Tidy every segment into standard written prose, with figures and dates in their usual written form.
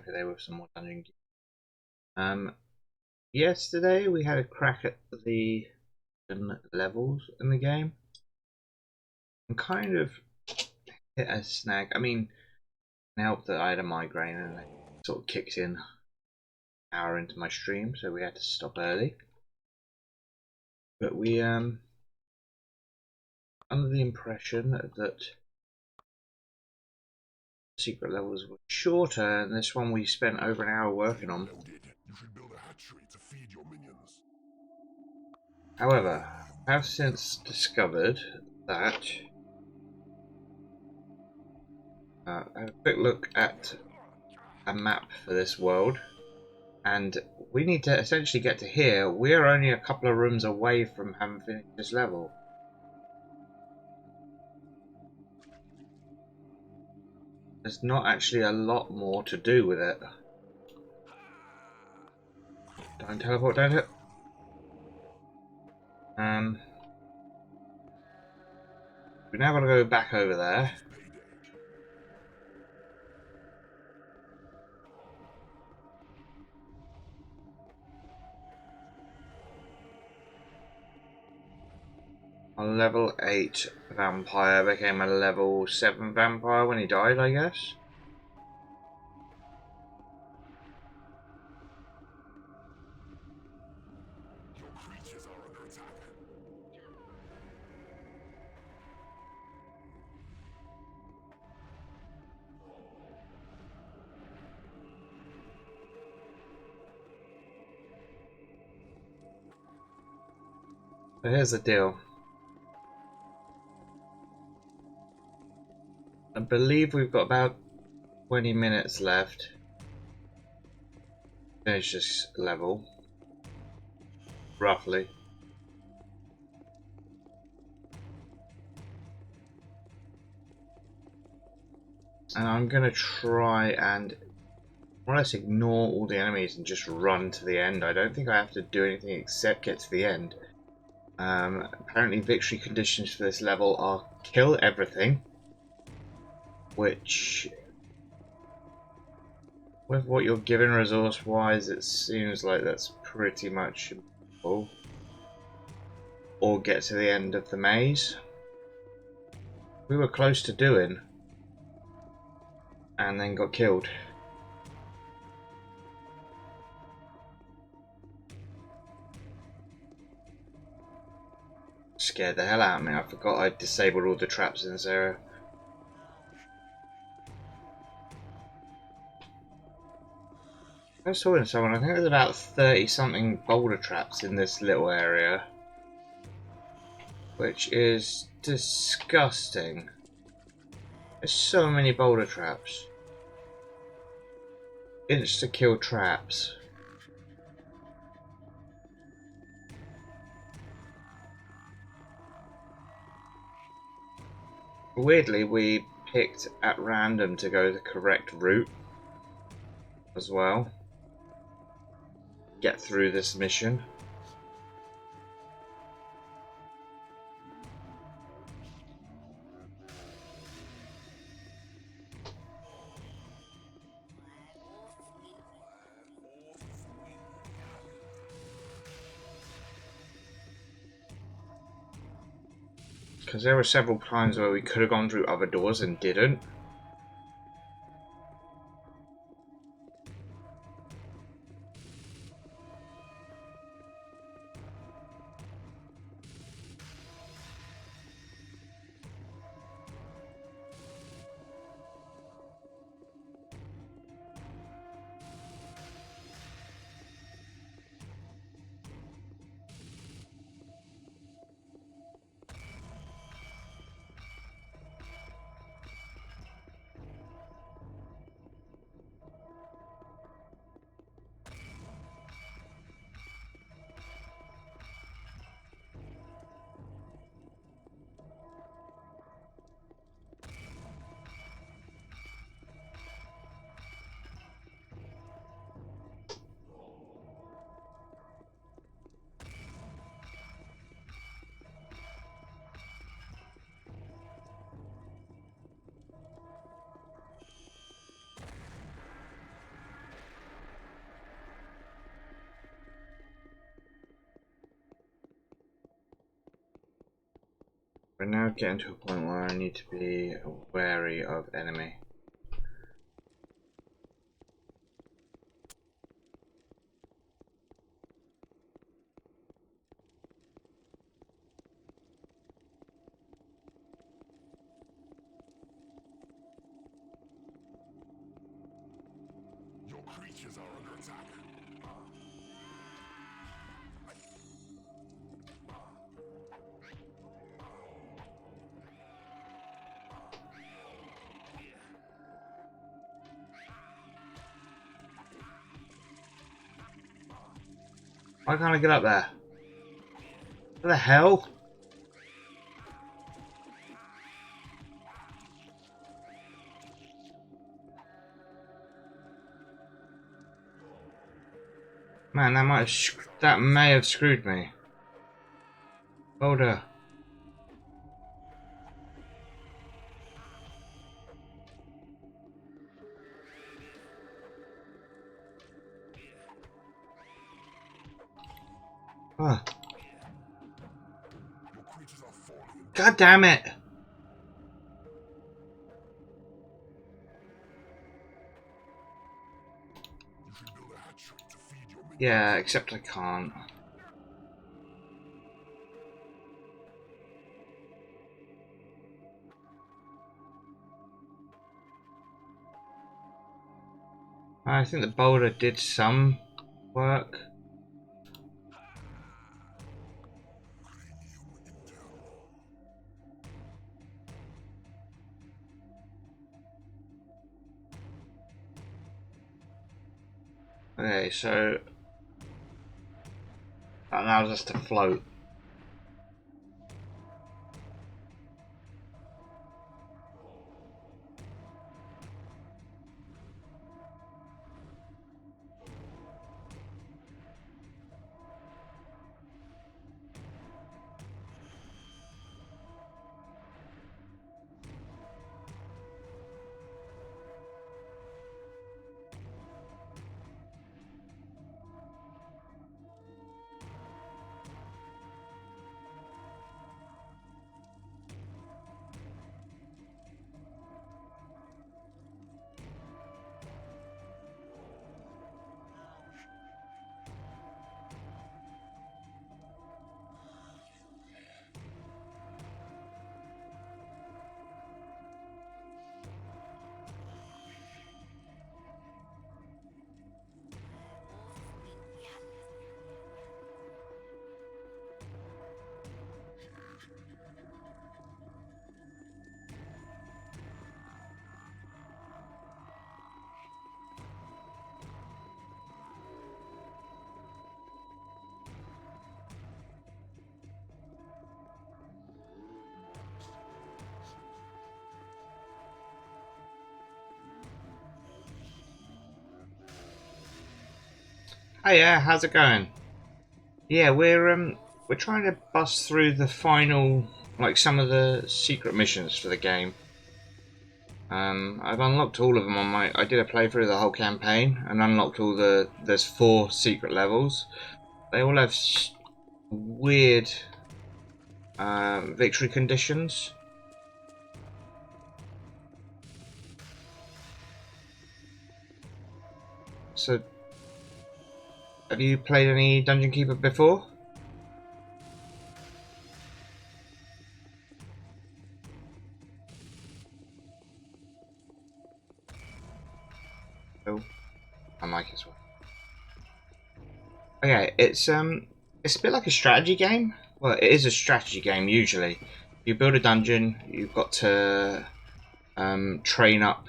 today with some more dungeon gear. Yesterday we had a crack at the levels in the game and kind of hit a snag. I mean, it helped that I had a migraine and it sort of kicked in an hour into my stream, so we had to stop early. But we under the impression that secret levels were shorter, and this one we spent over an hour working on. You should build a hatchery to feed your minions. However, I have since discovered that I have a quick look at a map for this world, and we need to essentially get to here. We're only a couple of rooms away from having finished this level. There's not actually a lot more to do with it. Don't teleport, don't it? We now got to go back over there. A level 8 vampire became a level 7 vampire when he died, I guess. Your creatures are under attack. So here's the deal. I believe we've got about 20 minutes left to finish this level, roughly. And I'm going to try and more or less ignore all the enemies and just run to the end. I don't think I have to do anything except get to the end. Apparently victory conditions for this level are kill everything, which with what you're given resource wise it seems like that's pretty much impossible. Or get to the end of the maze. We were close to doing and then got killed. Scared the hell out of me. I forgot I disabled all the traps in this area. I was talking to someone, I think there's about 30 something boulder traps in this little area, which is disgusting. There's so many boulder traps. Insta-kill traps. Weirdly, we picked at random to go the correct route as well. Get through this mission. Because there were several times where we could have gone through other doors and didn't. We're now getting to a point where I need to be wary of enemy. Your creatures are under attack. Why can't I get up there? What the hell? Man, that may have screwed me. Boulder. Oh. Your creatures are falling. God damn it! You should build a hatchery to feed your minions. Yeah, except I can't. I think the boulder did some work. Okay, so that allows us to float. Oh yeah, how's it going? Yeah, we're trying to bust through the final, like some of the secret missions for the game. I've unlocked all of them on my. I did a playthrough of the whole campaign and unlocked all the. There's 4 secret levels. They all have weird victory conditions. So, have you played any Dungeon Keeper before? Oh, my mic as well. Okay, it's a bit like a strategy game. Well, it is a strategy game usually. You build a dungeon. You've got to train up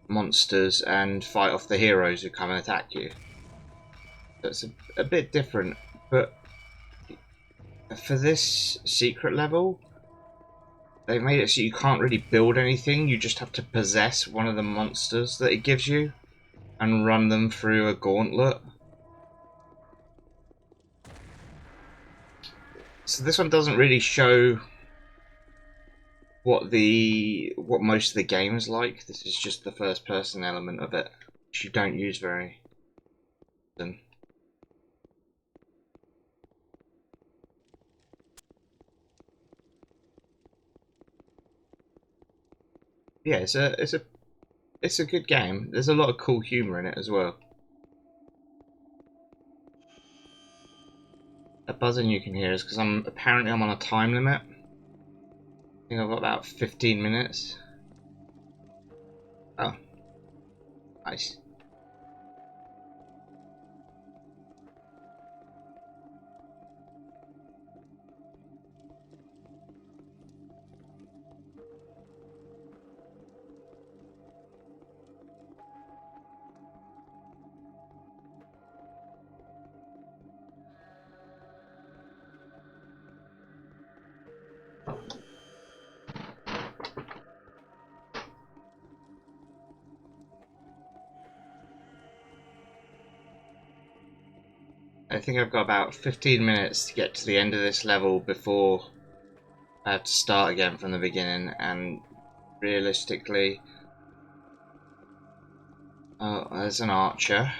monsters and fight off the heroes who come and attack you. So it's a bit different, but for this secret level, they've made it so you can't really build anything. You just have to possess one of the monsters that it gives you and run them through a gauntlet. So this one doesn't really show what most of the game is like. This is just the first person element of it, which you don't use very often. Yeah, it's a good game. There's a lot of cool humor in it as well. That buzzing you can hear is because I'm on a time limit. I think I've got about 15 minutes. Oh, nice. I think I've got about 15 minutes to get to the end of this level before I have to start again from the beginning, and realistically, oh, there's an archer.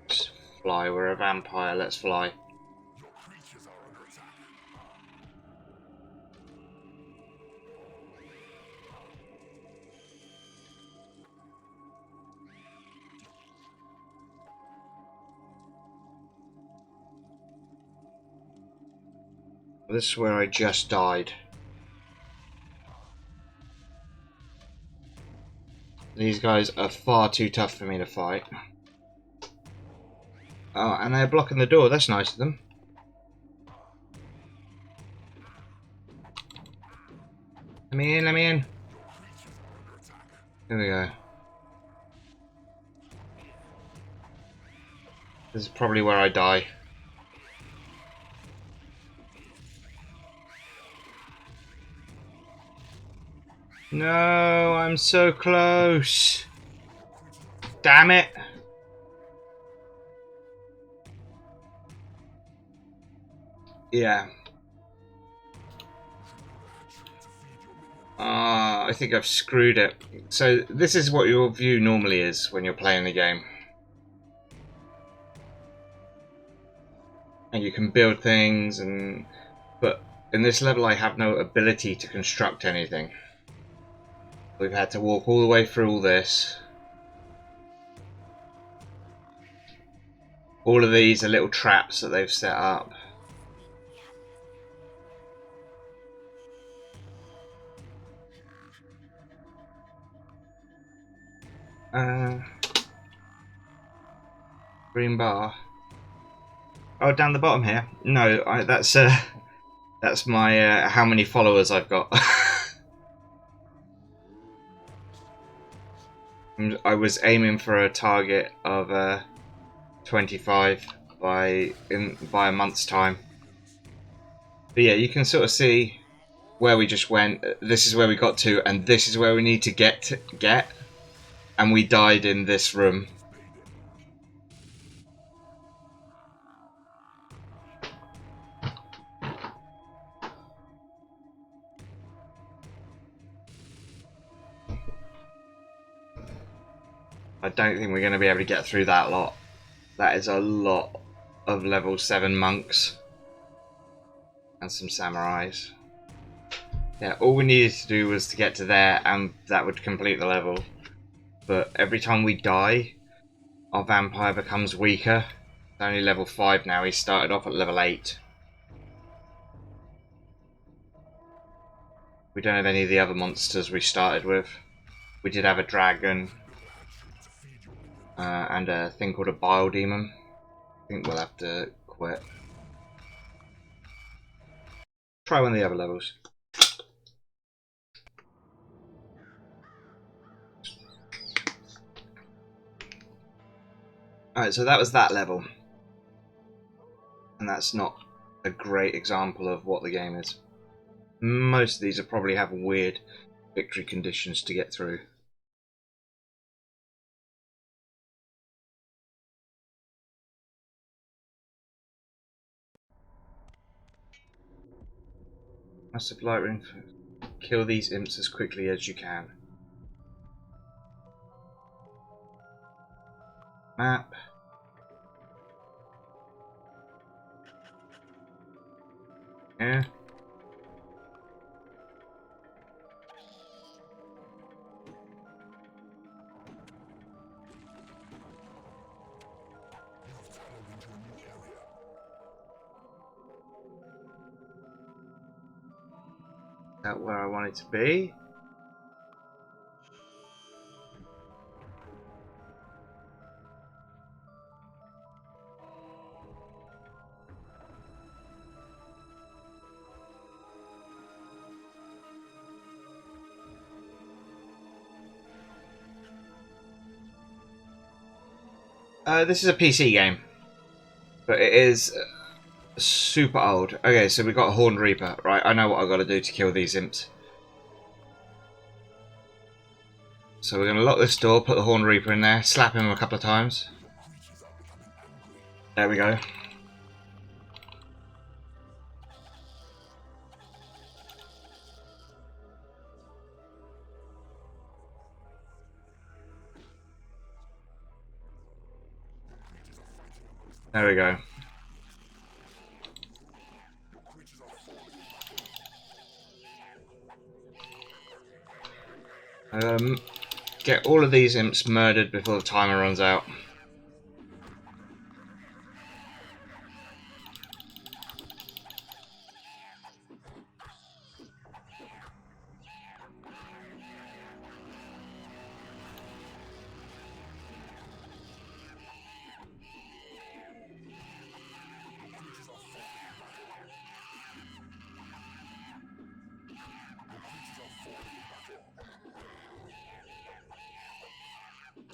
Just fly, we're a vampire, let's fly. Your creatures are under attack. This is where I just died. These guys are far too tough for me to fight. Oh, and they're blocking the door, that's nice of them. Let me in, let me in. Here we go. This is probably where I die. No, I'm so close. Damn it. Yeah. I think I've screwed it. So this is what your view normally is when you're playing the game. And you can build things, but in this level I have no ability to construct anything. We've had to walk all the way through all this. All of these are little traps that they've set up. Green bar. Oh, down the bottom here. No, that's my how many followers I've got. I was aiming for a target of 25 by a month's time. But yeah, you can sort of see where we just went. This is where we got to, and this is where we need to get. And we died in this room. I don't think we're going to be able to get through that lot. That is a lot of level 7 monks. And some samurais. Yeah, all we needed to do was to get to there, and that would complete the level. But every time we die, our vampire becomes weaker. It's only level 5 now, he started off at level 8. We don't have any of the other monsters we started with. We did have a dragon, and a thing called a bile demon. I think we'll have to quit. Try one of the other levels. Alright, so that was that level. And that's not a great example of what the game is. Most of these will probably have weird victory conditions to get through. Massive light ring. Kill these imps as quickly as you can. Map. Yeah. that where I want it to be? This is a PC game, but it is super old. Okay, so we got a Horned Reaper. Right, I know what I've got to do to kill these imps. So we're going to lock this door, put the Horned Reaper in there, slap him a couple of times. There we go. There we go. Get all of these imps murdered before the timer runs out.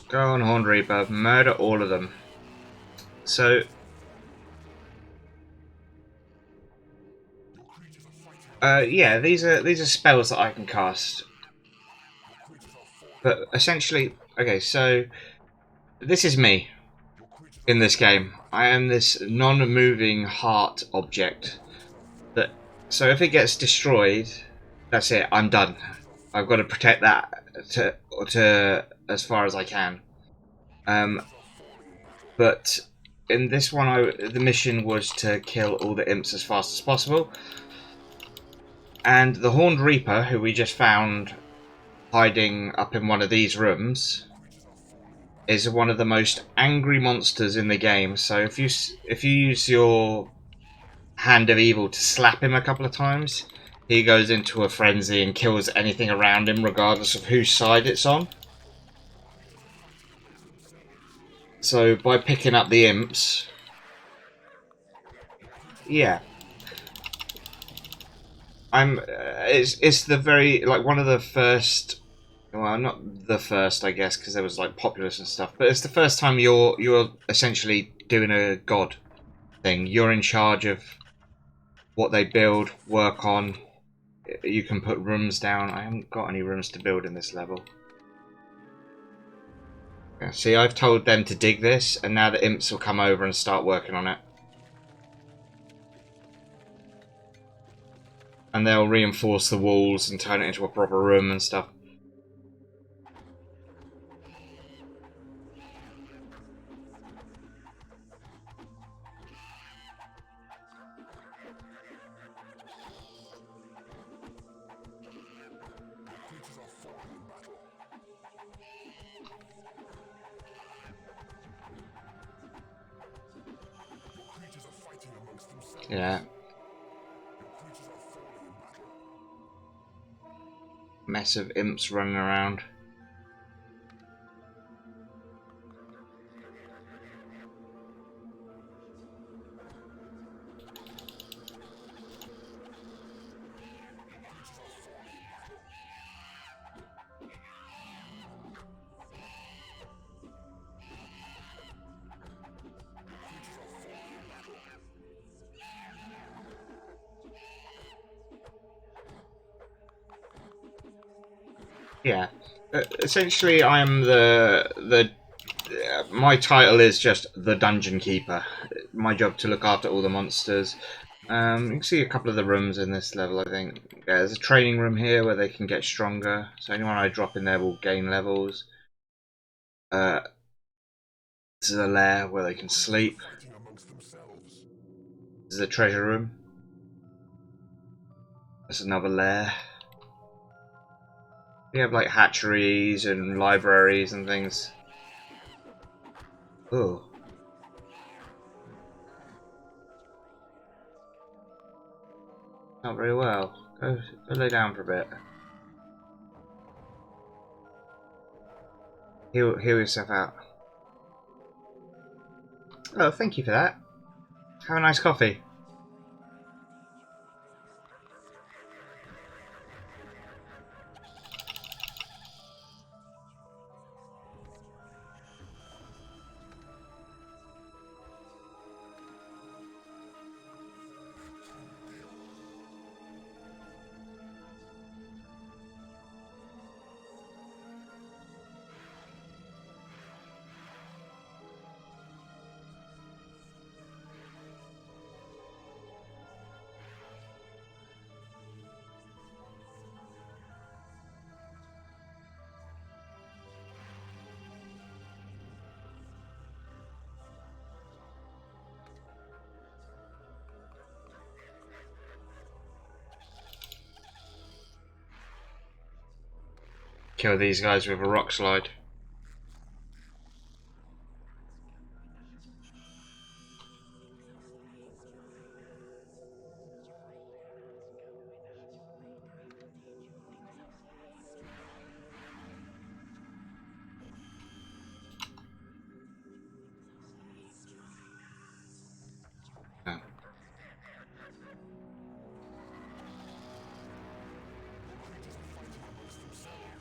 Go on, Horned Reaper, murder all of them. So, yeah, these are spells that I can cast. But essentially, okay, so this is me in this game. I am this non-moving heart object. So if it gets destroyed, that's it. I'm done. I've got to protect that to as far as I can. But in this one, the mission was to kill all the imps as fast as possible. And the Horned Reaper, who we just found hiding up in one of these rooms, is one of the most angry monsters in the game. So if you use your Hand of Evil to slap him a couple of times, he goes into a frenzy and kills anything around him, regardless of whose side it's on. So by picking up the imps, yeah, it's the very, like, one of the first. Well, not the first, I guess, because there was like Populous and stuff. But it's the first time you're essentially doing a god thing. You're in charge of what they build, work on. You can put rooms down. I haven't got any rooms to build in this level. Yeah, see, I've told them to dig this, and now the imps will come over and start working on it. And they'll reinforce the walls and turn it into a proper room and stuff. Yeah. Mess of imps running around. Yeah. Essentially, I'm my title is just the Dungeon Keeper. My job to look after all the monsters. You can see a couple of the rooms in this level, I think. Yeah, there's a training room here where they can get stronger. So anyone I drop in there will gain levels. This is a lair where they can sleep. This is a treasure room. That's another lair. We have like hatcheries and libraries and things. Oh. Not very well. Go lay down for a bit. Heal yourself out. Oh, thank you for that. Have a nice coffee. Kill these guys with a rock slide. Oh.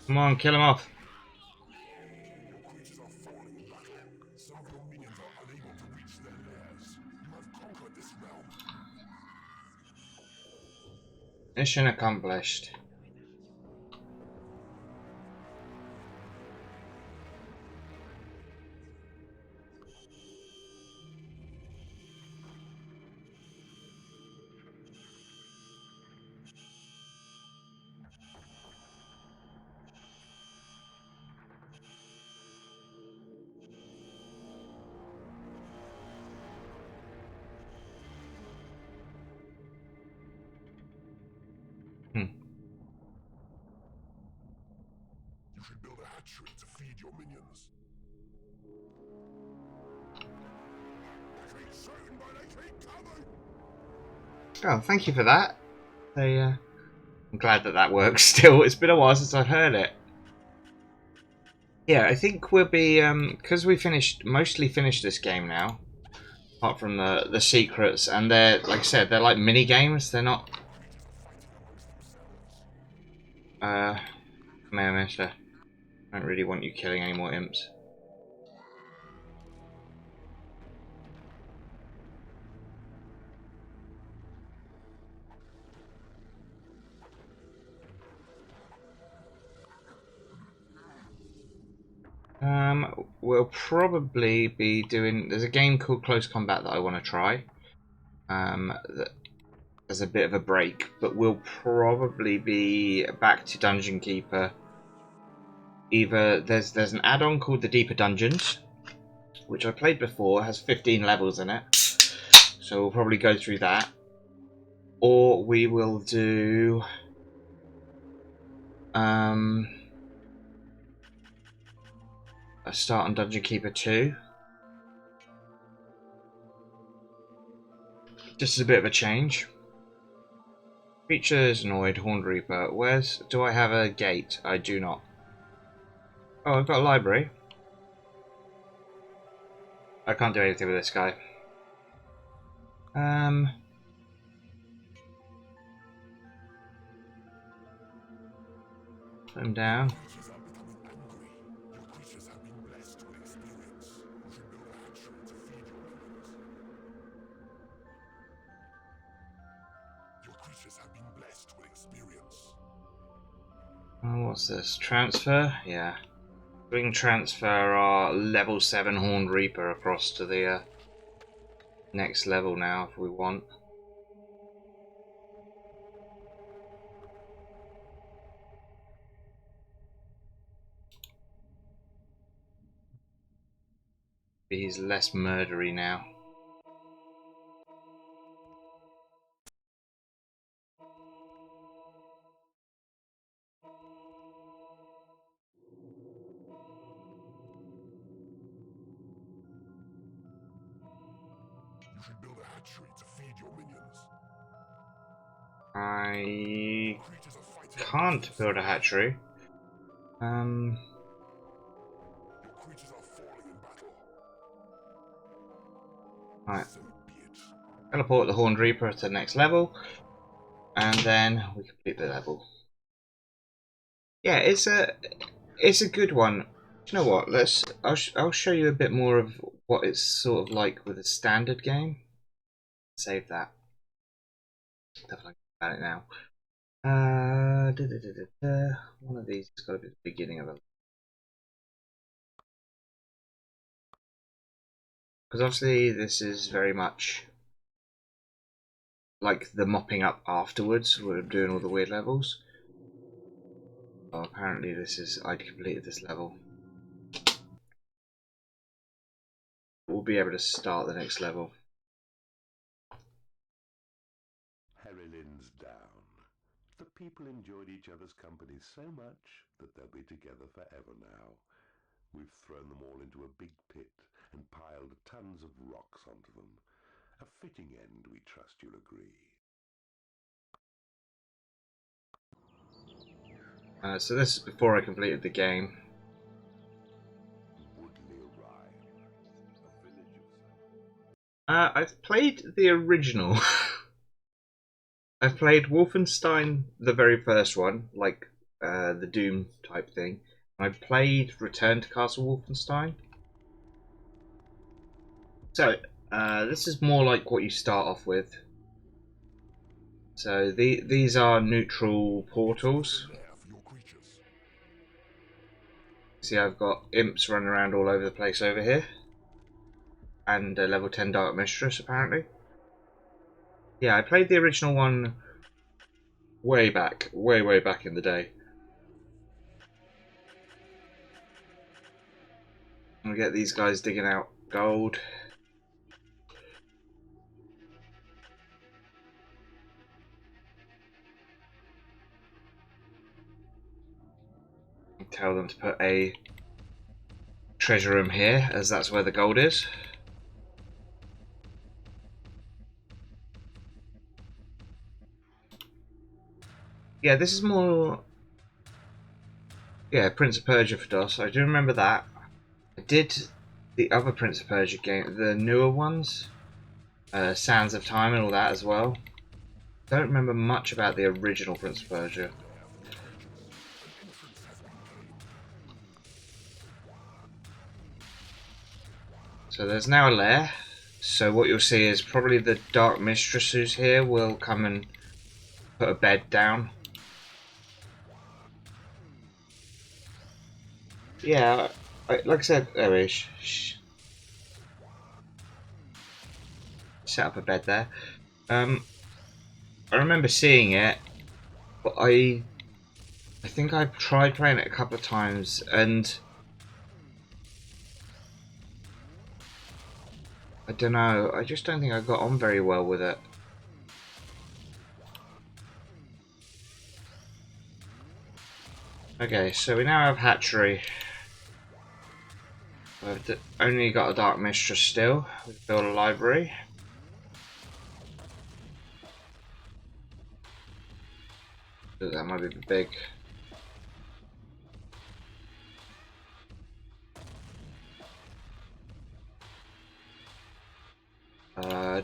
Come on, kill him off. Creatures are falling in battle. Some of your minions are unable to reach their lairs. You have conquered this realm. Mission accomplished. Hmm. You should build a hatchery to feed your minions. Retreat certain by retreat cover! Oh, thank you for that. I'm glad that works still. It's been a while since I've heard it. Yeah, I think we'll be because we mostly finished this game now, apart from the secrets, and they're like I said, they're like mini games. They're not. Come here, Mister. I don't really want you killing any more imps. We'll probably be doing. There's a game called Close Combat that I want to try. As a bit of a break, but we'll probably be back to Dungeon Keeper. Either there's an add-on called the Deeper Dungeons, which I played before, has 15 levels in it, so we'll probably go through that, or we will do a start on Dungeon Keeper 2. Just as a bit of a change. Creatures annoyed, Horned Reaper. Do I have a gate? I do not. Oh, I've got a library. I can't do anything with this guy. Put him down. Creatures are becoming angry. Your creatures have been blessed with experience. You should build a hatchery to feed your minions. Your creatures have been blessed with experience. Oh, what's this? Transfer? Yeah. We can transfer our level 7 Horned Reaper across to the next level now if we want. He's less murdery now. You should build a hatchery to feed your minions. I can't build a hatchery. Your creatures are falling in battle. Right. So be it. Teleport the Horned Reaper to the next level, and then we complete the level. Yeah, it's a good one. You know what? I'll show you a bit more of what it's sort of like with a standard game. Save that. Definitely about it now. One of these has got to be the beginning of it. Because obviously this is very much like the mopping up afterwards. We're doing all the weird levels. Well, apparently I'd completed this level. We'll be able to start the next level. Harry Lynn's down. The people enjoyed each other's company so much that they'll be together forever now. We've thrown them all into a big pit and piled tons of rocks onto them. A fitting end, we trust you'll agree. So this is before I completed the game. Woodley Rhyme, a village of... I've played the original. I've played Wolfenstein, the very first one, like the Doom type thing. I've played Return to Castle Wolfenstein. So this is more like what you start off with. So these are neutral portals. See, I've got imps running around all over the place over here, and a level 10 Dark Mistress apparently. Yeah, I played the original one way back, way back in the day. I'll get these guys digging out gold. Tell them to put a treasure room here, as that's where the gold is. Yeah, this is more... Yeah, Prince of Persia for DOS. I do remember that. I did the other Prince of Persia game, the newer ones. Sands of Time and all that as well. Don't remember much about the original Prince of Persia. So there's now a lair. So what you'll see is probably the Dark Mistress who's here will come and put a bed down. Yeah, like I said, there is. Set up a bed there. I remember seeing it, but I think I tried playing it a couple of times, and I don't know. I just don't think I got on very well with it. Okay, so we now have hatchery. We've only got a Dark Mistress still. We've built a library. That might be big.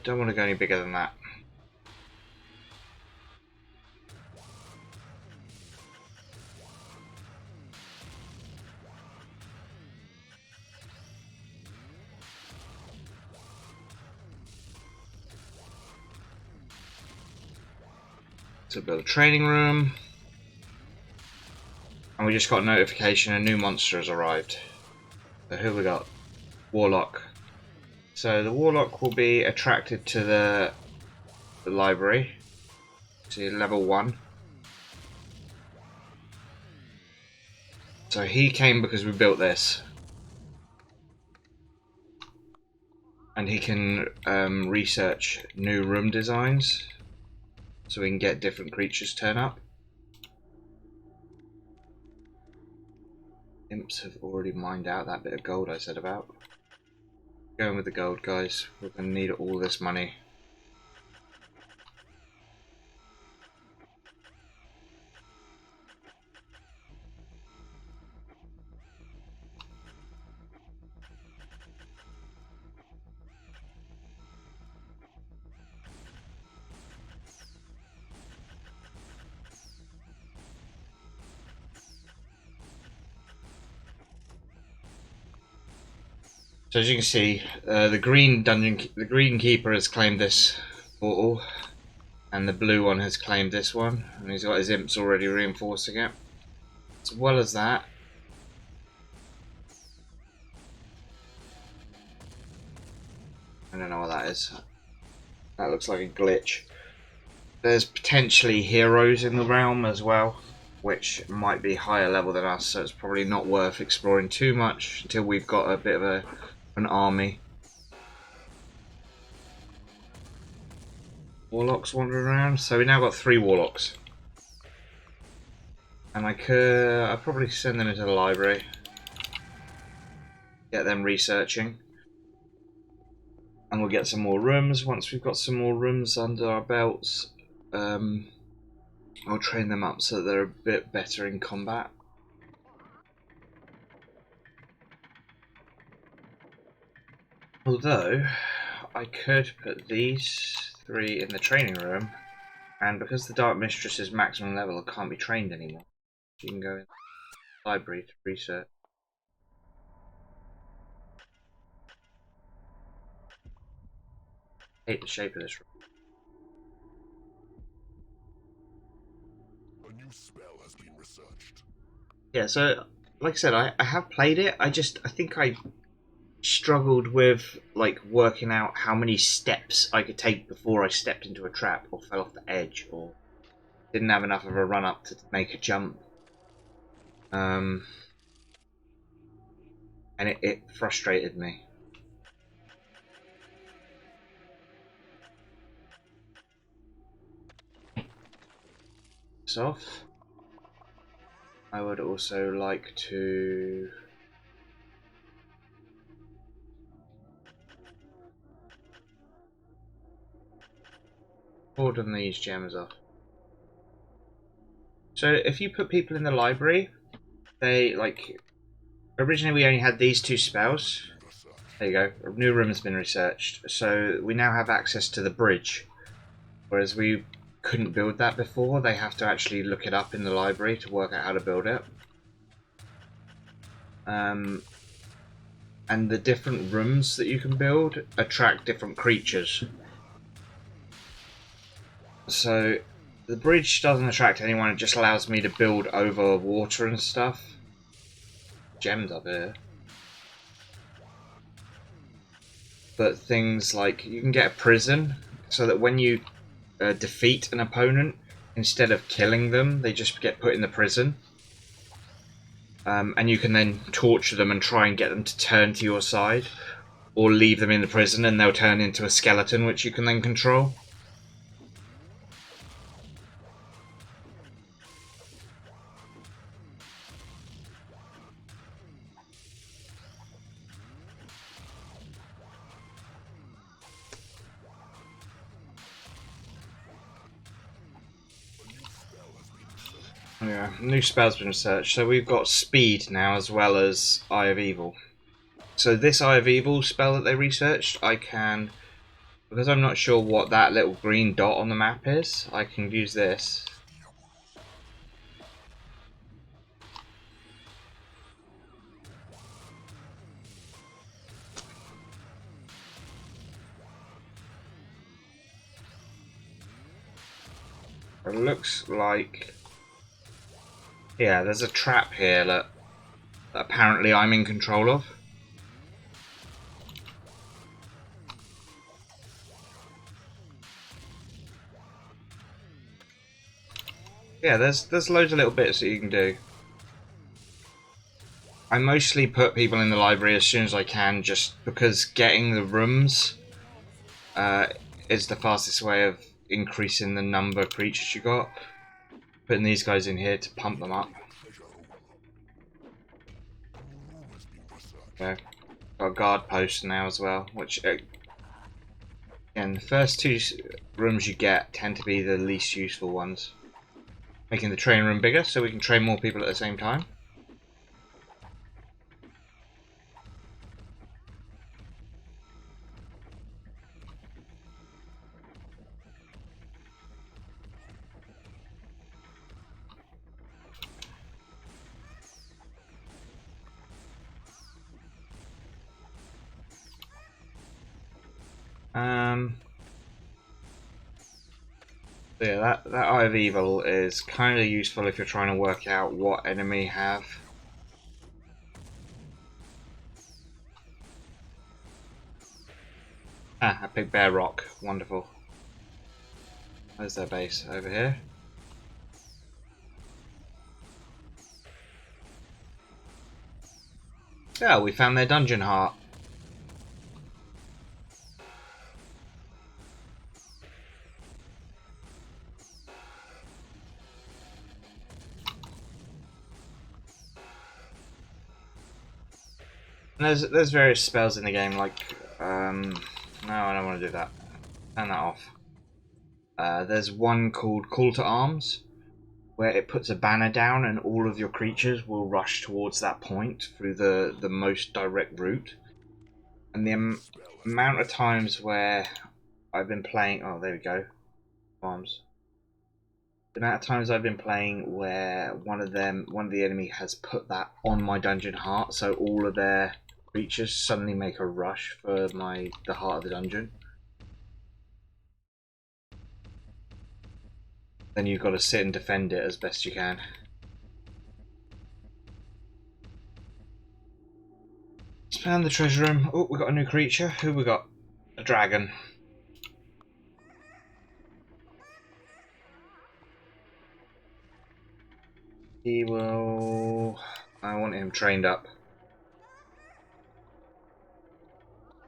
Don't want to go any bigger than that. So build a training room. And we just got a notification a new monster has arrived. So who we got? Warlock. So the Warlock will be attracted to the library. See, level 1. So he came because we built this. And he can research new room designs. So we can get different creatures turn up. Imps have already mined out that bit of gold I said about. Going with the gold, guys. We're going to need all this money. So as you can see, the green keeper has claimed this portal, and the blue one has claimed this one, and he's got his imps already reinforcing it. As well as that, I don't know what that is. That looks like a glitch. There's potentially heroes in the realm as well, which might be higher level than us, so it's probably not worth exploring too much until we've got a bit of an army. Warlocks wandering around, so we now got 3 warlocks. And I'd probably send them into the library. Get them researching. And we'll get some more rooms. Once we've got some more rooms under our belts, I'll train them up so that they're a bit better in combat. Although, I could put these 3 in the training room, and because the Dark Mistress is maximum level, it can't be trained anymore. You can go in the library to research. I hate the shape of this room. A new spell has been researched. Yeah, so like I said, I have played it. I think I struggled with like working out how many steps I could take before I stepped into a trap or fell off the edge or didn't have enough of a run up to make a jump. And it frustrated me. So I would also like to cordon these gems off. So if you put people in the library, they like originally we only had these 2 spells. There you go. A new room has been researched. So we now have access to the bridge. Whereas we couldn't build that before. They have to actually look it up in the library to work out how to build it. And the different rooms that you can build attract different creatures. So the bridge doesn't attract anyone. It just allows me to build over water and stuff. Gems up here. But things like you can get a prison so that when you defeat an opponent, instead of killing them, they just get put in the prison. And you can then torture them and try and get them to turn to your side, or leave them in the prison and they'll turn into a skeleton, which you can then control. Yeah, new spell's been researched. So we've got speed now as well as Eye of Evil. So this Eye of Evil spell that they researched, I can, because I'm not sure what that little green dot on the map is, I can use this. It looks like, yeah, there's a trap here that apparently I'm in control of. Yeah, there's loads of little bits that you can do. I mostly put people in the library as soon as I can, just because getting the rooms is the fastest way of increasing the number of creatures you got. Putting these guys in here to pump them up. Yeah, got a guard post now as well, which again, the first 2 rooms you get tend to be the least useful ones. Making the train room bigger so we can train more people at the same time. Yeah, that Eye of Evil is kind of useful if you're trying to work out what enemy have. Ah, a big bear rock. Wonderful. Where's their base? Over here. Yeah, we found their dungeon heart. And there's various spells in the game, like no, I don't want to do that. Turn that off. There's one called Call to Arms, where it puts a banner down and all of your creatures will rush towards that point through the most direct route. And the amount of times where I've been playing, oh there we go, arms. The amount of times I've been playing where one of the enemy has put that on my dungeon heart, so all of their creatures suddenly make a rush for the heart of the dungeon. Then you've got to sit and defend it as best you can. Expand the treasure room. Oh, we got a new creature. Who we got? A dragon. He will... I want him trained up.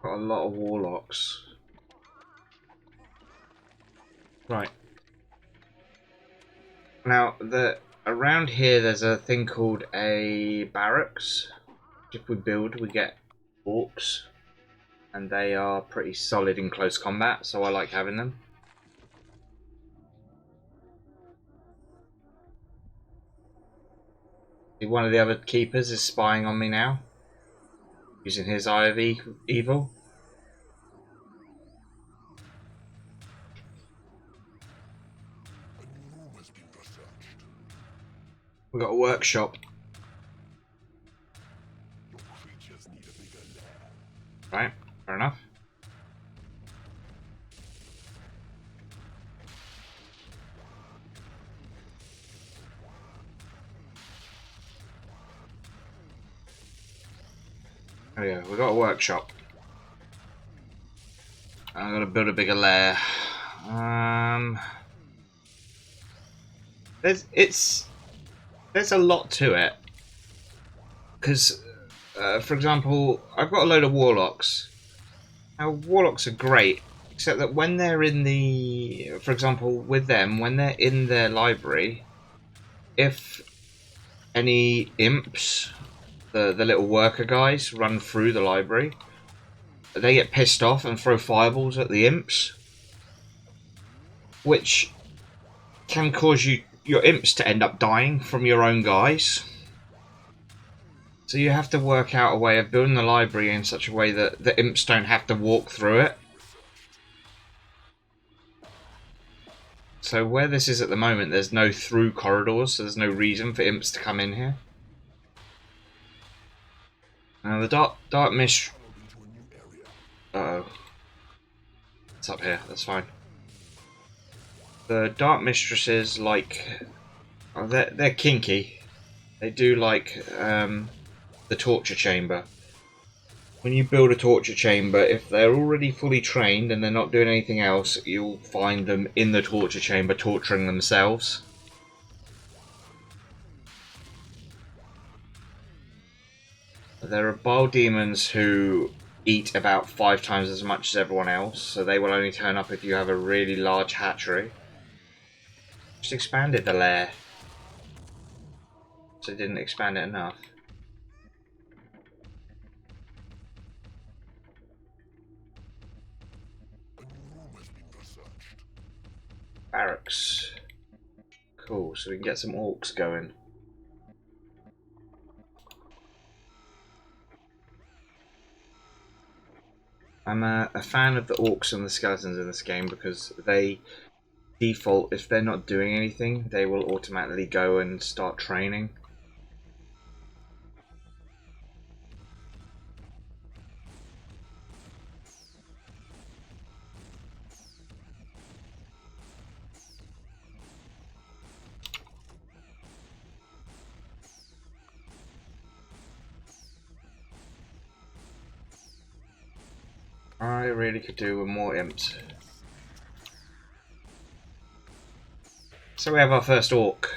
Got a lot of warlocks. Right. Now, around here there's a thing called a barracks. If we build, we get orcs. And they are pretty solid in close combat, so I like having them. One of the other keepers is spying on me now. Using his Eye of Evil. We got a workshop. Right, fair enough. Oh yeah, we got a workshop. I'm gonna build a bigger lair. There's a lot to it, because for example, I've got a load of warlocks. Now warlocks are great, except that when they're in the, for example, with them, when they're in their library, if any imps, the little worker guys, run through the library, they get pissed off and throw fireballs at the imps, which can cause your imps to end up dying from your own guys. So you have to work out a way of building the library in such a way that the imps don't have to walk through it. So where this is at the moment, there's no through corridors, so there's no reason for imps to come in here. Now the dark mist. Uh-oh. It's up here, that's fine. The Dark Mistresses, like... Oh, they're kinky. They do like the torture chamber. When you build a torture chamber, if they're already fully trained and they're not doing anything else, you'll find them in the torture chamber torturing themselves. There are bile demons who eat about 5 times as much as everyone else, so they will only turn up if you have a really large hatchery. Just expanded the lair. So didn't expand it enough. Barracks. Cool, so we can get some orcs going. I'm a fan of the orcs and the skeletons in this game because they default, if they're not doing anything, they will automatically go and start training. I really could do with more imps. So we have our first orc.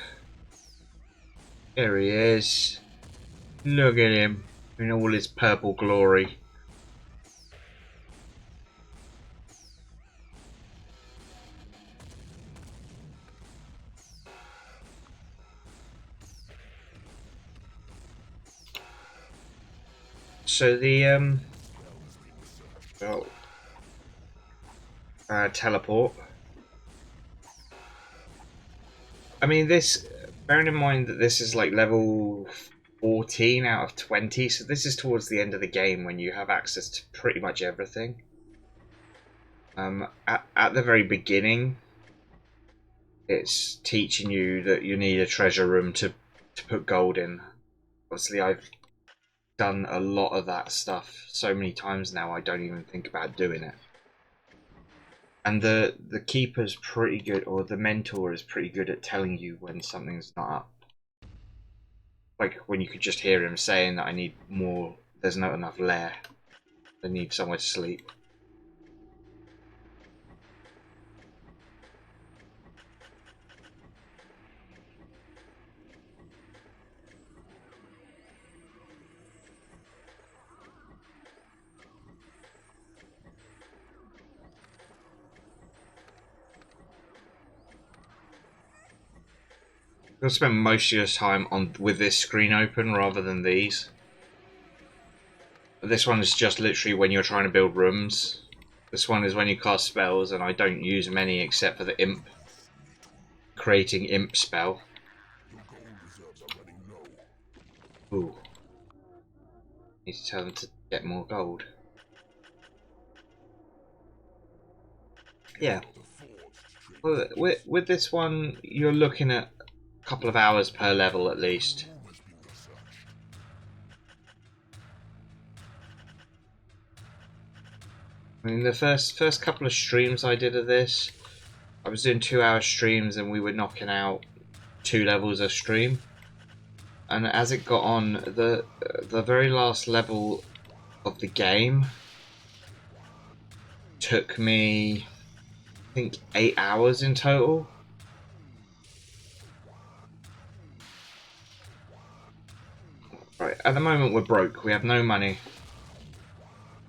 Here he is. Look at him in all his purple glory. So the well, teleport. I mean, this. Bearing in mind that this is like level 14 out of 20, so this is towards the end of the game when you have access to pretty much everything. At the very beginning, it's teaching you that you need a treasure room to put gold in. Obviously, I've done a lot of that stuff so many times now I don't even think about doing it. And the keeper's pretty good, or the mentor is pretty good at telling you when something's not up. Like when you could just hear him saying that I need more, there's not enough lair. I need somewhere to sleep. You'll spend most of your time with this screen open rather than these. This one is just literally when you're trying to build rooms. This one is when you cast spells, and I don't use many except for the imp. Creating imp spell. Ooh. Need to tell them to get more gold. Yeah. Well, with this one, you're looking at a couple of hours per level at least. I mean, the first couple of streams I did of this, I was doing 2-hour streams and we were knocking out 2 levels a stream. And as it got on, the very last level of the game took me, I think, 8 hours in total. Right, at the moment we're broke. We have no money.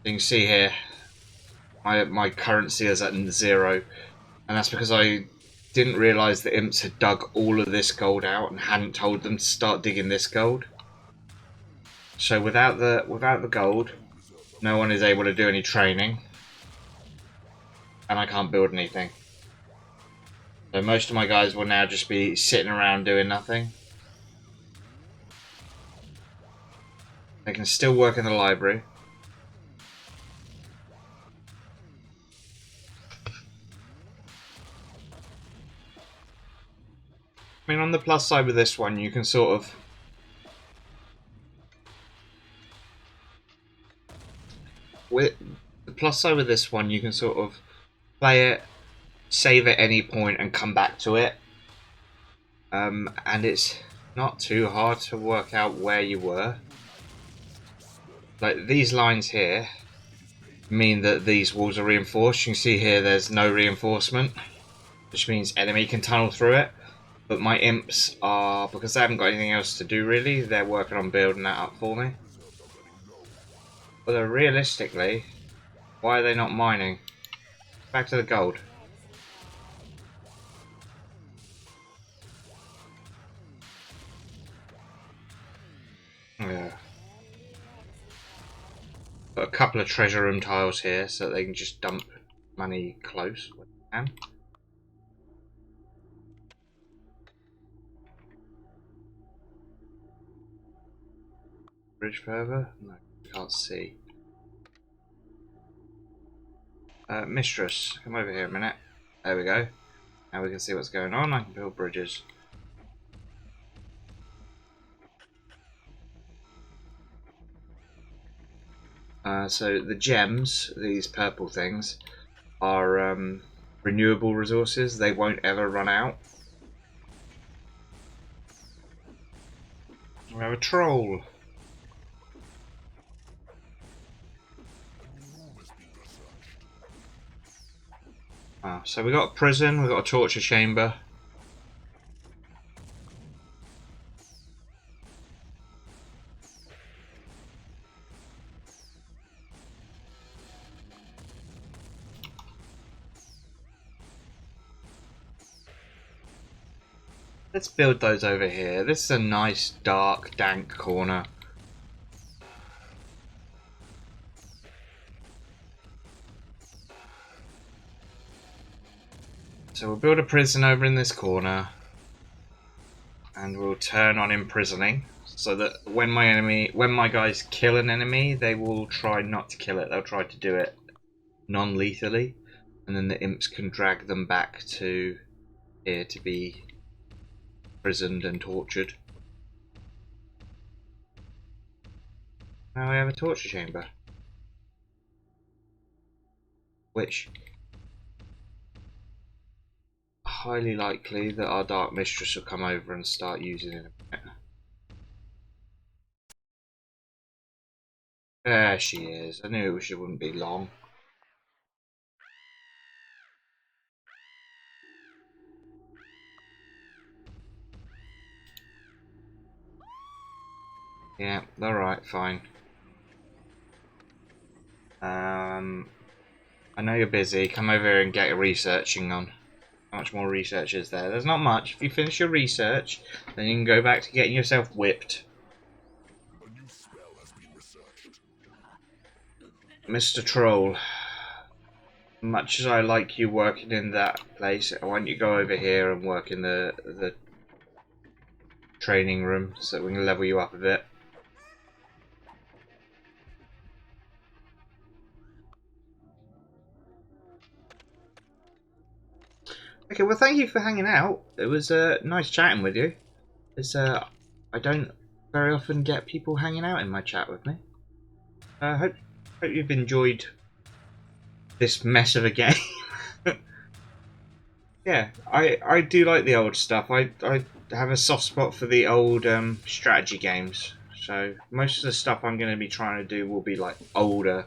You can see here, my currency is at 0, and that's because I didn't realise the imps had dug all of this gold out and hadn't told them to start digging this gold. So without the gold, no one is able to do any training, and I can't build anything. So most of my guys will now just be sitting around doing nothing. They can still work in the library. I mean, on the plus side with this one, you can sort of... With the plus side with this one, you can sort of play it, save at any point, and come back to it. And it's not too hard to work out where you were. Like, these lines here mean that these walls are reinforced. You can see here there's no reinforcement, which means enemy can tunnel through it. But my imps are, because they haven't got anything else to do really, they're working on building that up for me. But realistically, why are they not mining? Back to the gold. Yeah. Got a couple of treasure room tiles here so that they can just dump money close when they can. Bridge further? No, can't see. Mistress, come over here a minute. There we go. Now we can see what's going on. I can build bridges. So the gems, these purple things, are renewable resources. They won't ever run out. We have a troll. So we got a prison, we got a torture chamber. Let's build those over here. This is a nice, dark, dank corner. So we'll build a prison over in this corner. And we'll turn on imprisoning. So that when my guys kill an enemy, they will try not to kill it. They'll try to do it non-lethally. And then the imps can drag them back to here to be imprisoned and tortured. Now we have a torture chamber. Which highly likely that our Dark Mistress will come over and start using it in a minute. There she is. I knew she wouldn't be long. Yeah, alright, fine. I know you're busy. Come over here and get your researching on. How much more research is there? There's not much. If you finish your research, then you can go back to getting yourself whipped. A new spell has been researched. Mr. Troll, much as I like you working in that place, I want you to go over here and work in the training room so that we can level you up a bit. Okay, well, thank you for hanging out. It was nice chatting with you. I don't very often get people hanging out in my chat with me. I hope you've enjoyed this mess of a game. Yeah, I do like the old stuff. I have a soft spot for the old strategy games. So most of the stuff I'm going to be trying to do will be like older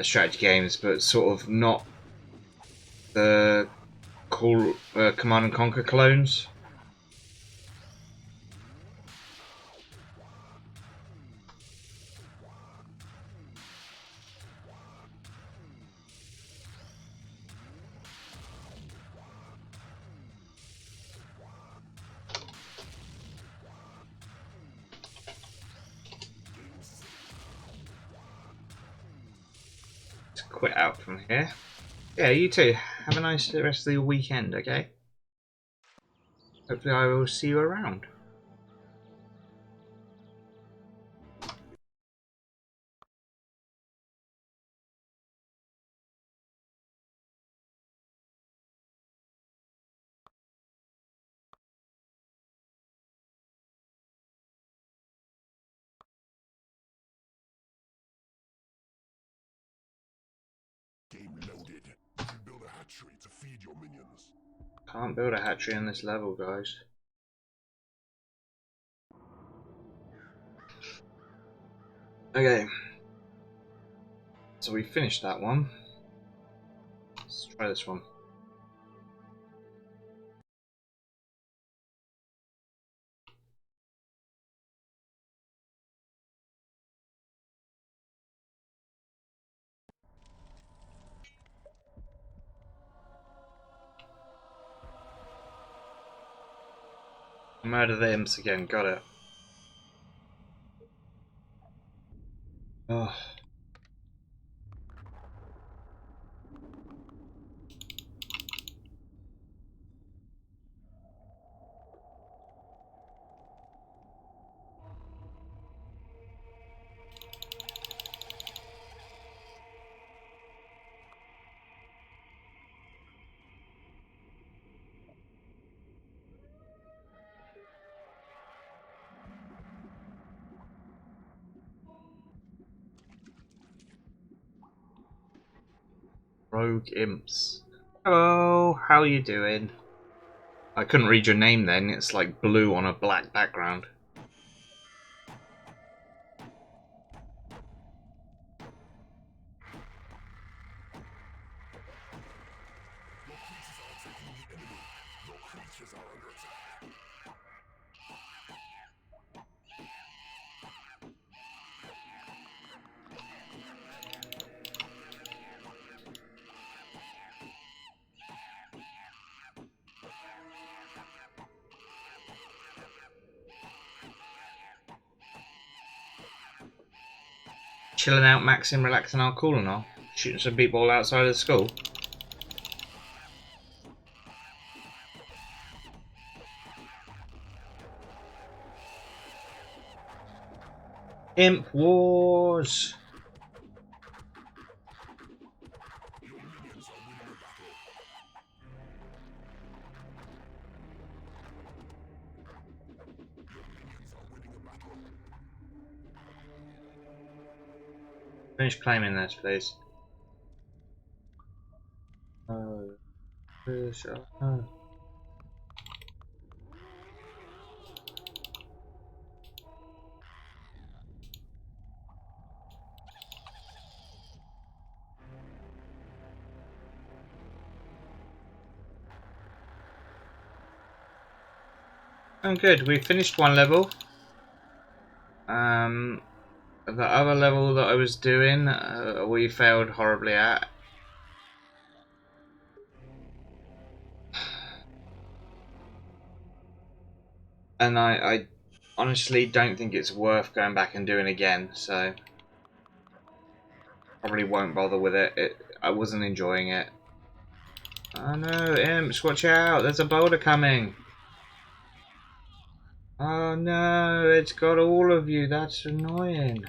strategy games, but sort of not the cool Command and Conquer clones. Let's quit out from here. Yeah, you too. Have a nice rest of your weekend, okay? Hopefully I will see you around. Game loaded. You can build a hatchery to feed your minions. Can't build a hatchery on this level, guys. Okay. So we finished that one. Let's try this one. Murder the imps again, got it. Oh. Rogue imps. Hello, how are you doing? I couldn't read your name then, it's like blue on a black background. chilling out, maxing, relaxing our cool and all. Shooting some people outside of the school. Imp Wars! Finish claiming this, please. Oh, oh, good. We finished one level. The other level that I was doing, we failed horribly at. And I honestly don't think it's worth going back and doing again, so probably won't bother with it. I wasn't enjoying it. Oh no, imps, watch out, there's a boulder coming. Oh no, it's got all of you, that's annoying.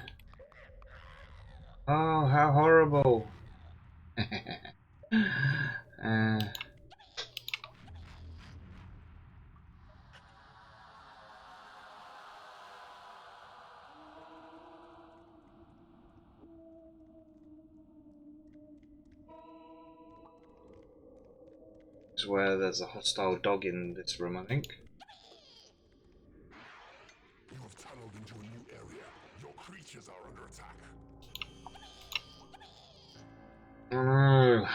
Oh, how horrible. uh, is where there's a hostile dog in this room, I think. You have tunneled into a new area. Your creatures are under attack. Oh no.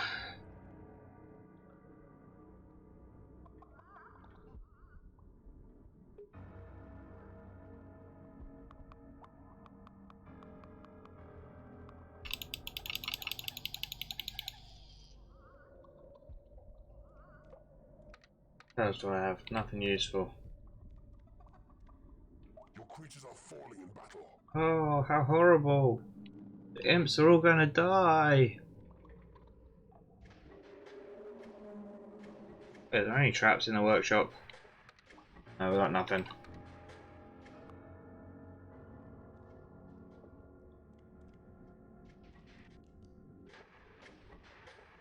What else do I have? Nothing useful. Your creatures are falling in battle. Oh, how horrible. The imps are all gonna die. Are there any traps in the workshop? No, we got nothing.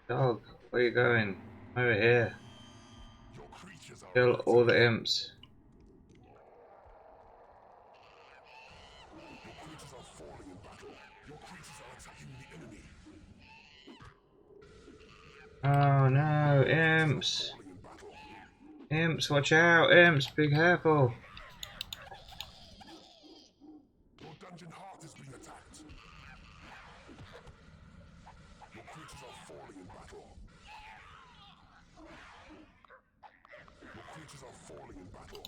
Dog, where are you going? Over here. Your creatures are Kill under all attack. the imps. Your creatures are falling in battle. Your creatures are attacking the enemy. Oh no, imps. Falling in battle. Imps, watch out, imps, be careful. Your dungeon heart is being attacked. Your creatures are falling in battle. Your creatures are falling in battle.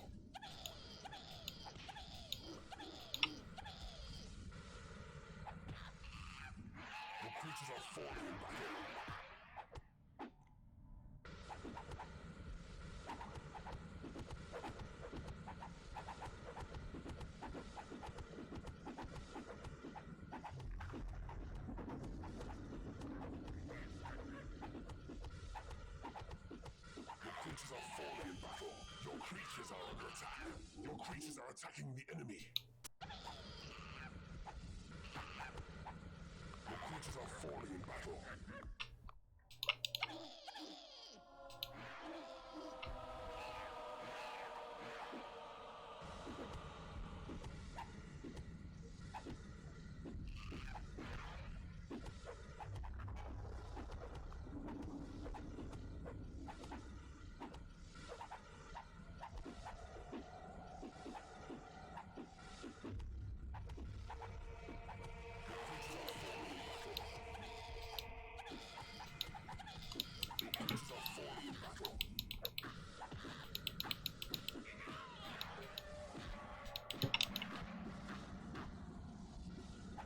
Your creatures are falling in battle. Your creatures are falling in battle. Your creatures are under attack. Your creatures are attacking the enemy. Your creatures are falling in battle. Your creatures are falling in battle.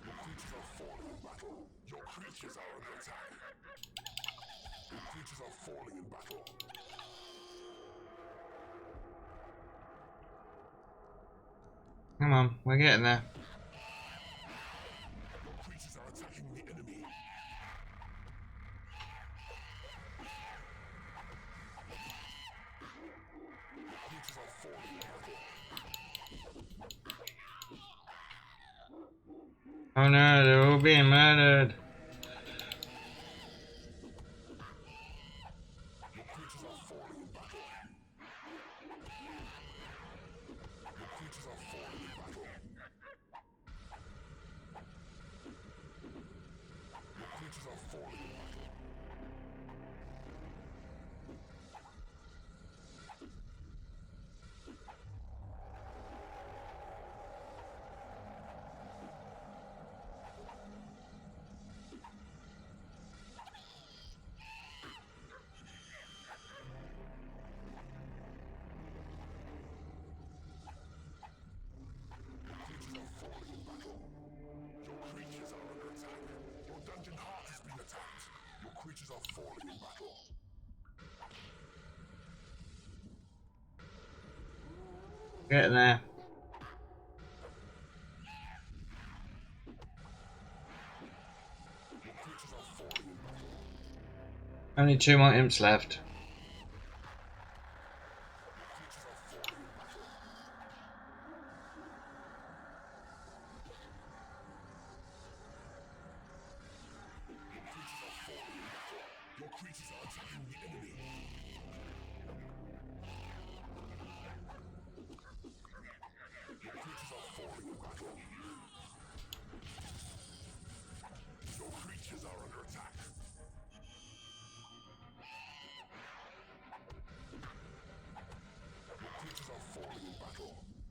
Your creatures are falling in battle. Your creatures are under attack. Your creatures are falling in battle. Come on, we're getting there. Your creatures are Oh no, they're all being murdered. Get in there. Only 2 more imps left.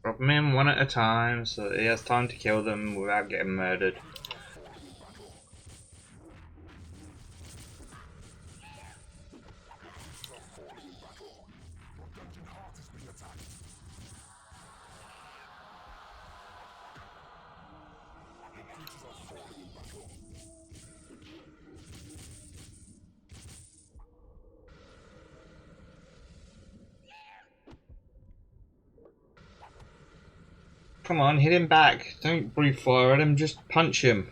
Drop them in one at a time so that he has time to kill them without getting murdered. Come on, hit him back. Don't breathe fire at him, just punch him.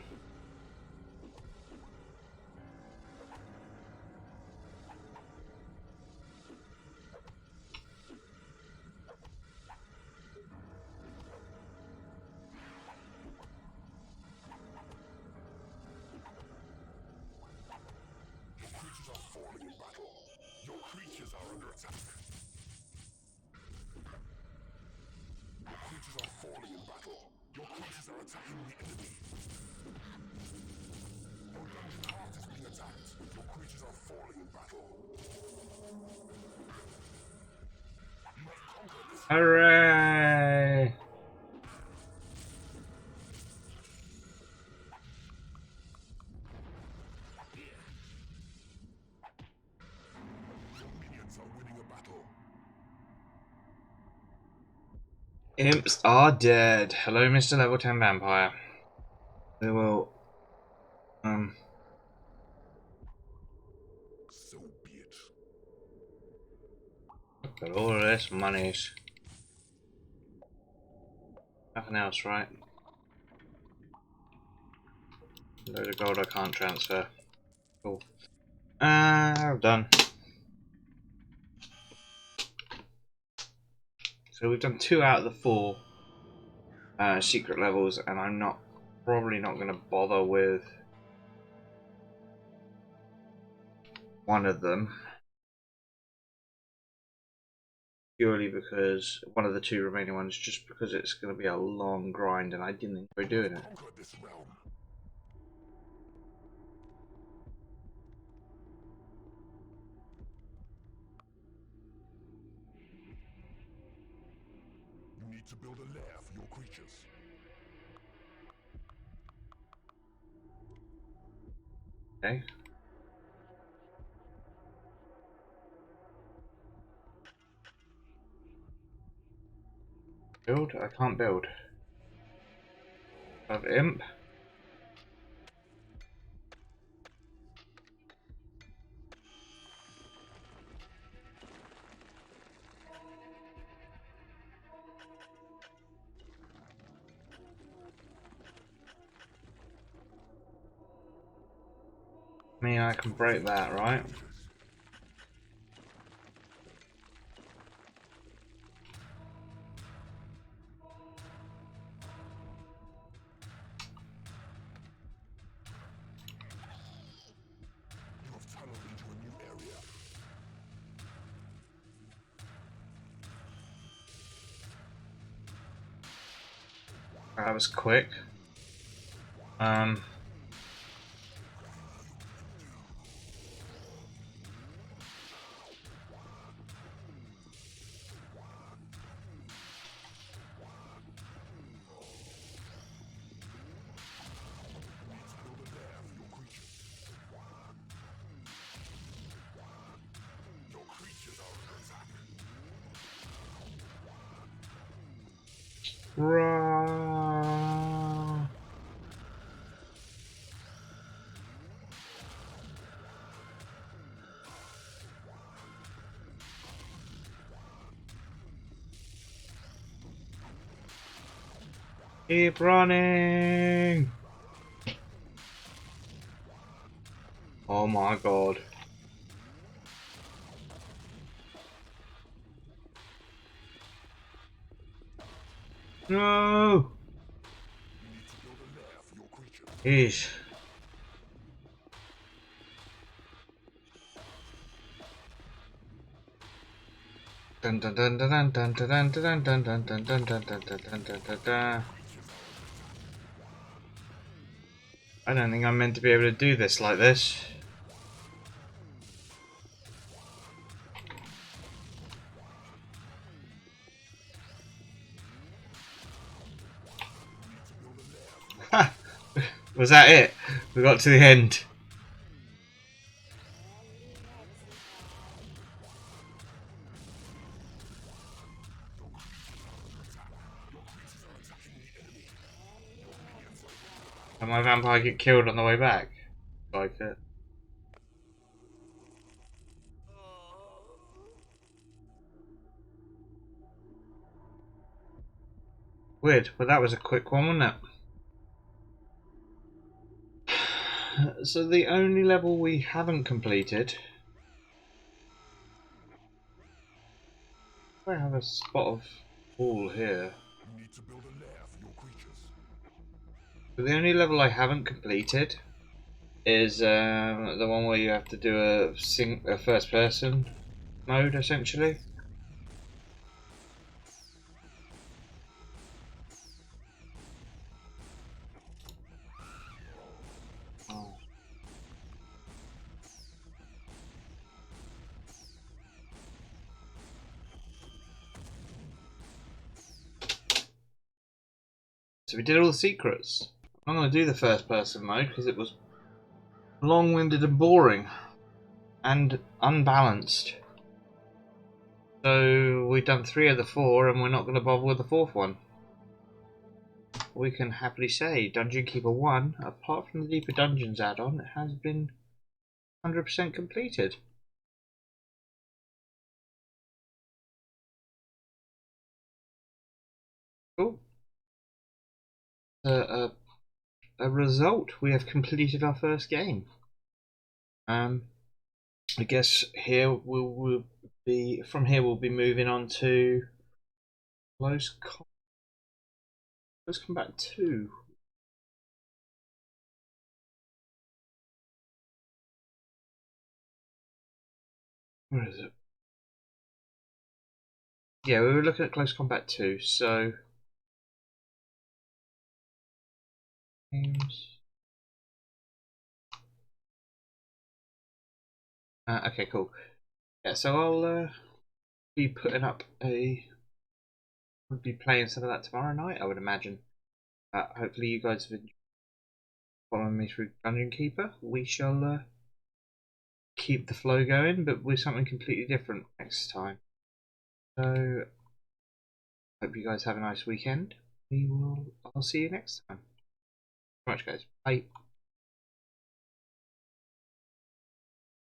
Hooray! Imps are dead. Hello, Mr. Level 10 Vampire. They will, So be it. look at all of this monies. Nothing else, right? Load of gold I can't transfer. Cool. Done. So we've done 2 out of the 4 secret levels, and I'm probably not going to bother with one of them. Purely because one of the 2 remaining ones, just because it's going to be a long grind and I didn't enjoy doing it. Conquer this realm. You need to build a lair for your creatures. Okay. Build? I can't build. I have imp. I mean, I can break that, right? That was quick. Rah. Keep running! Oh my god. No! Jeez. Dun dun dun dun dun dun dun dun dun dun dun dun dun dun dun dun dun dun. I don't think I'm meant to be able to do this like this. Ha! Was that it? We got to the end. And my vampire get killed on the way back. Like it. Weird, but that was a quick one, wasn't it? So the only level we haven't completed. I have a spot of wall here. So the only level I haven't completed is the one where you have to do a first person mode essentially. Oh. So we did all the secrets. I'm going to do the first person mode because it was long-winded and boring and unbalanced. So we've done 3 of the 4 and we're not going to bother with the 4th one. We can happily say Dungeon Keeper 1, apart from the Deeper Dungeons add-on, has been 100% completed. Cool. A result, we have completed our first game. I guess here we'll be from here we'll be moving on to Close Combat 2. Where is it? Yeah, we were looking at Close Combat 2, so games. Okay, cool. Yeah, so I'll be putting up we'll be playing some of that tomorrow night, I would imagine. Hopefully you guys have been following me through Dungeon Keeper. We shall keep the flow going, but with something completely different next time. So hope you guys have a nice weekend. I'll see you next time. Thanks so much, guys. Bye.